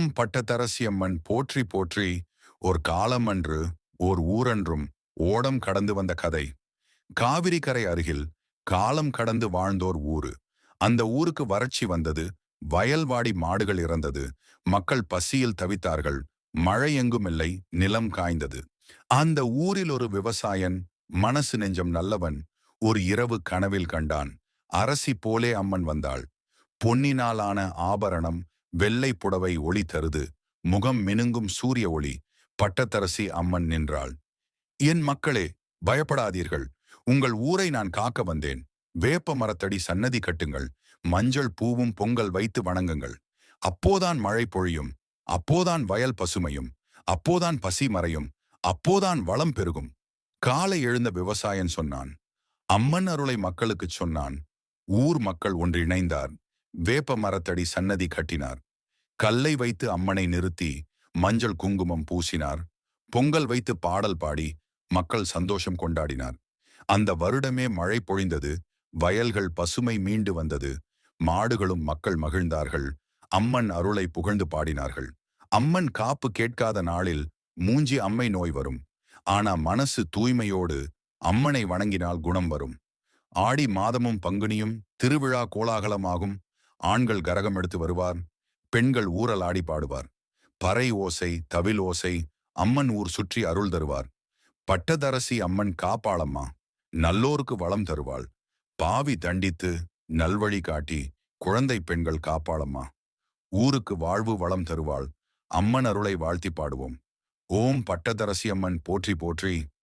ஓம் பட்டத்தரசியம்மன் போற்றி போற்றி. ஒரு காலமன்று ஓர் ஊரன்றும் ஓடம் கடந்து வந்த கதை. காவிரி கரை அருகில் காலம் கடந்து வாழ்ந்தோர் ஊரு. அந்த ஊருக்கு வறட்சி வந்தது. வயல்வாடி மாடுகள் இறந்தது. மக்கள் பசியில் தவித்தார்கள். மழை எங்கும் இல்லை, நிலம் காய்ந்தது. அந்த ஊரில் ஒரு விவசாயன், மனசு நெஞ்சம் நல்லவன், ஒரு இரவு கனவில் கண்டான். அரசி போலே அம்மன் வந்தாள். பொன்னினாலான ஆபரணம், வெள்ளை புடவை ஒளி தருது. முகம் மினுங்கும் சூரிய ஒளி. பட்டத்தரசி அம்மன் நின்றாள். என் மக்களே, பயப்படாதீர்கள். உங்கள் ஊரை நான் காக்க வந்தேன். வேப்ப மரத்தடி சன்னதி கட்டுங்கள். மஞ்சள் பூவும் பொங்கல் வைத்து வணங்குங்கள். அப்போதான் மழை பொழியும். அப்போதான் வயல் பசுமையும். அப்போதான் பசி மறையும். அப்போதான் வளம் பெருகும். காலை எழுந்த விவசாயன் சொன்னான். அம்மன் அருளை மக்களுக்குச் சொன்னான். ஊர் மக்கள் ஒன்றிணைந்தார். வேப்ப மரத்தடி சன்னதி கட்டினார். கல்லை வைத்து அம்மனை நிறுத்தி மஞ்சள் குங்குமம் பூசினார். பொங்கல் வைத்து பாடல் பாடி மக்கள் சந்தோஷம் கொண்டாடினார். அந்த வருடமே மழை பொழிந்தது. வயல்கள் பசுமை மீண்டு வந்தது. மாடுகளும் மக்கள் மகிழ்ந்தார்கள். அம்மன் அருளை புகழ்ந்து பாடினார்கள். அம்மன் காப்பு கேட்காத நாளில் மூஞ்சி அம்மை நோய் வரும். ஆனா மனசு தூய்மையோடு அம்மனை வணங்கினால் குணம் வரும். ஆடி மாதமும் பங்குனியும் திருவிழா கோலாகலமாகும். ஆண்கள் கரகம் எடுத்து வருவார். பெண்கள் ஊரல் ஆடி பாடுவார். பறை ஓசை, தவில் ஓசை. அம்மன் ஊர் சுற்றி அருள் தருவார். பட்டதரசி அம்மன் காப்பாளம்மா. நல்லோருக்கு வளம் தருவாள். பாவி தண்டித்து நல்வழி காட்டி குழந்தை பெண்கள் காப்பாளம்மா. ஊருக்கு வாழ்வு வளம் தருவாள். அம்மன் அருளை வாழ்த்தி பாடுவோம். ஓம் பட்டதரசி அம்மன் போற்றி போற்றி.